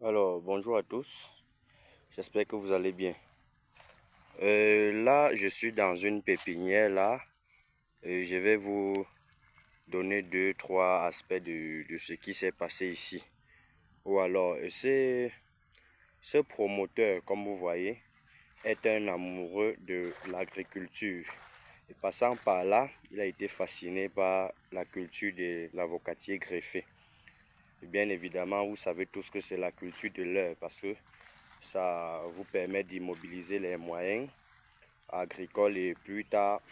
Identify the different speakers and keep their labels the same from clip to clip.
Speaker 1: Alors, bonjour à tous, j'espère que vous allez bien. Là, je suis dans une pépinière là, et je vais vous donner deux, trois aspects de ce qui s'est passé ici. Ou alors, ce promoteur, comme vous voyez, est un amoureux de l'agriculture. Et passant par là, il a été fasciné par la culture de l'avocatier greffé. Et bien évidemment, vous savez tous que c'est la culture de l'heure parce que ça vous permet d'immobiliser les moyens agricoles et plus tard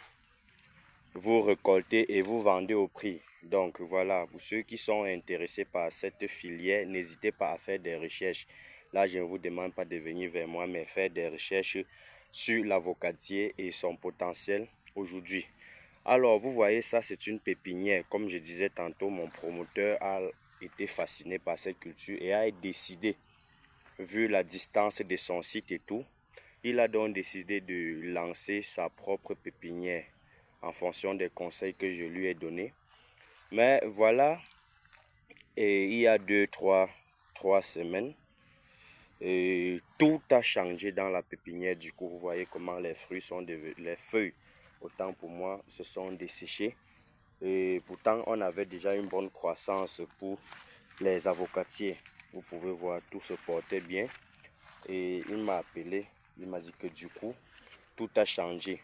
Speaker 1: vous récoltez et vous vendez au prix. Donc voilà, pour ceux qui sont intéressés par cette filière, n'hésitez pas à faire des recherches. Là, je ne vous demande pas de venir vers moi, mais faire des recherches sur l'avocatier et son potentiel aujourd'hui. Alors, vous voyez, ça, c'est une pépinière. Comme je disais tantôt, mon promoteur a été fasciné par cette culture et a décidé, vu la distance de son site et tout, il a donc décidé de lancer sa propre pépinière en fonction des conseils que je lui ai donnés. Mais voilà, et il y a trois semaines, et tout a changé dans la pépinière. Du coup, vous voyez comment les fruits sont devenus, les feuilles, autant pour moi, se sont desséchées. Et pourtant, on avait déjà une bonne croissance pour les avocatiers. Vous pouvez voir, tout se portait bien. Et il m'a appelé, il m'a dit que du coup, tout a changé.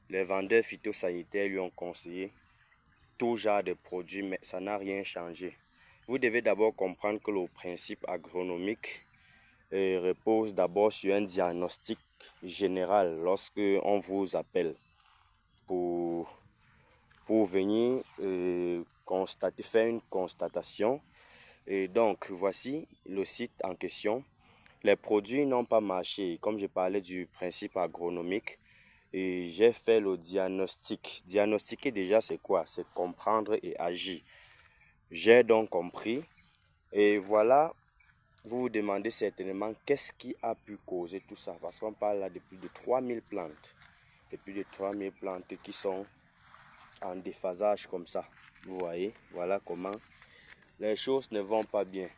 Speaker 1: Les vendeurs phytosanitaires lui ont conseillé tout genre de produits, mais ça n'a rien changé. Vous devez d'abord comprendre que le principe agronomique repose d'abord sur un diagnostic général lorsque on vous appelle pour, pour venir faire une constatation. Et donc, voici le site en question. Les produits n'ont pas marché. Comme je parlais du principe agronomique, et j'ai fait le diagnostic. Diagnostiquer déjà, c'est quoi? C'est comprendre et agir. J'ai donc compris. Et voilà, vous vous demandez certainement qu'est-ce qui a pu causer tout ça. Parce qu'on parle là de plus de 3000 plantes. De plus de 3000 plantes qui sont en déphasage comme ça. Vous voyez, voilà comment les choses ne vont pas bien.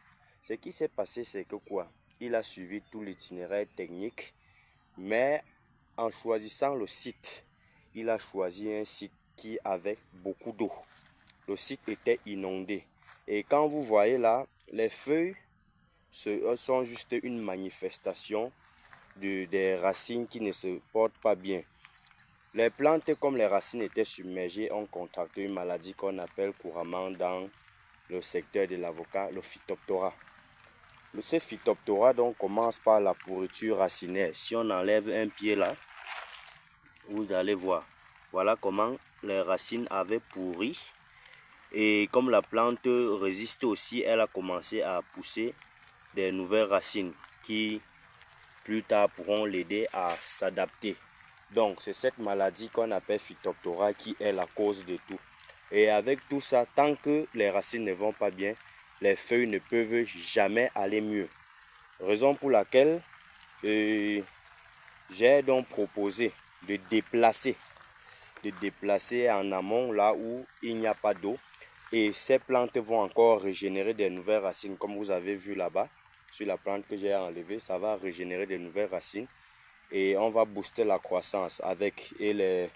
Speaker 1: Ce qui s'est passé, c'est que quoi? Il a suivi tout l'itinéraire technique, mais en choisissant le site, il a choisi un site qui avait beaucoup d'eau. Le site était inondé. Et quand vous voyez là, les feuilles sont juste une manifestation des racines qui ne se portent pas bien. Les plantes, comme les racines étaient submergées, ont contracté une maladie qu'on appelle couramment dans le secteur de l'avocat, le phytophthora. Ce phytophthora donc commence par la pourriture racinaire. Si on enlève un pied là, vous allez voir. Voilà comment les racines avaient pourri. Et comme la plante résiste aussi, elle a commencé à pousser des nouvelles racines qui plus tard pourront l'aider à s'adapter. Donc c'est cette maladie qu'on appelle phytophthora qui est la cause de tout. Et avec tout ça, tant que les racines ne vont pas bien, les feuilles ne peuvent jamais aller mieux. Raison pour laquelle j'ai donc proposé de déplacer en amont là où il n'y a pas d'eau. Et ces plantes vont encore régénérer des nouvelles racines, comme vous avez vu là-bas. Sur la plante que j'ai enlevée, ça va régénérer des nouvelles racines. Et on va booster la croissance avec les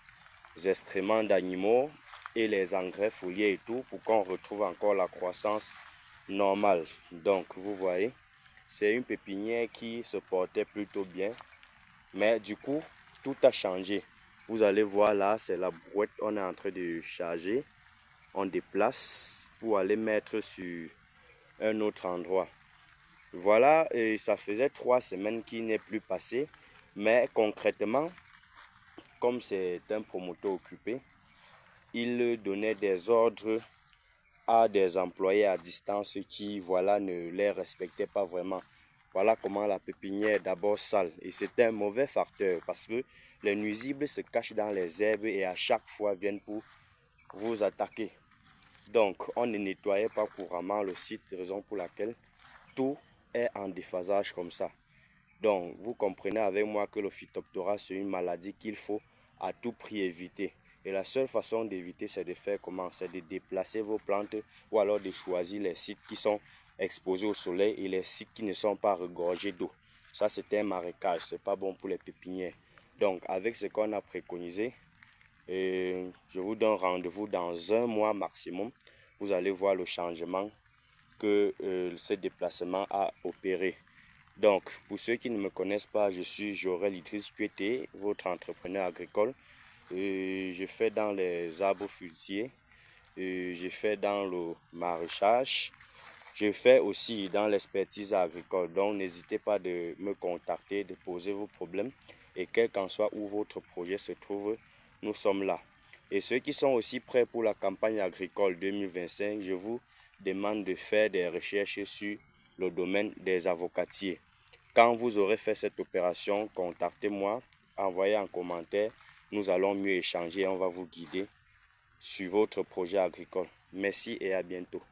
Speaker 1: excréments d'animaux et les engrais foliaires et tout pour qu'on retrouve encore la croissance normale. Donc vous voyez, c'est une pépinière qui se portait plutôt bien. Mais du coup, tout a changé. Vous allez voir là, c'est la brouette, on est en train de charger. On déplace pour aller mettre sur un autre endroit. Voilà, et ça faisait 3 semaines qu'il n'est plus passé. Mais concrètement, comme c'est un promoteur occupé, il donnait des ordres à des employés à distance qui, voilà, ne les respectaient pas vraiment. Voilà comment la pépinière est d'abord sale. Et c'est un mauvais facteur parce que les nuisibles se cachent dans les herbes et à chaque fois viennent pour vous attaquer. Donc, on ne nettoyait pas couramment le site, raison pour laquelle tout est en déphasage comme ça. Donc, vous comprenez avec moi que le phytophthora, c'est une maladie qu'il faut à tout prix éviter. Et la seule façon d'éviter, c'est de faire comment? C'est de déplacer vos plantes ou alors de choisir les sites qui sont exposés au soleil et les sites qui ne sont pas regorgés d'eau. Ça, c'est un marécage, c'est pas bon pour les pépinières. Donc, avec ce qu'on a préconisé, je vous donne rendez-vous dans 1 mois maximum. Vous allez voir le changement que ce déplacement a opéré. Donc, pour ceux qui ne me connaissent pas, je suis Jorel Idriss Kuete, votre entrepreneur agricole. Je fais dans les arbres fruitiers, je fais dans le maraîchage, je fais aussi dans l'expertise agricole. Donc, n'hésitez pas de me contacter, de poser vos problèmes. Et quel qu'en soit où votre projet se trouve, nous sommes là. Et ceux qui sont aussi prêts pour la campagne agricole 2025, je vous demande de faire des recherches sur le domaine des avocatiers. Quand vous aurez fait cette opération, contactez-moi, envoyez un commentaire. Nous allons mieux échanger et on va vous guider sur votre projet agricole. Merci et à bientôt.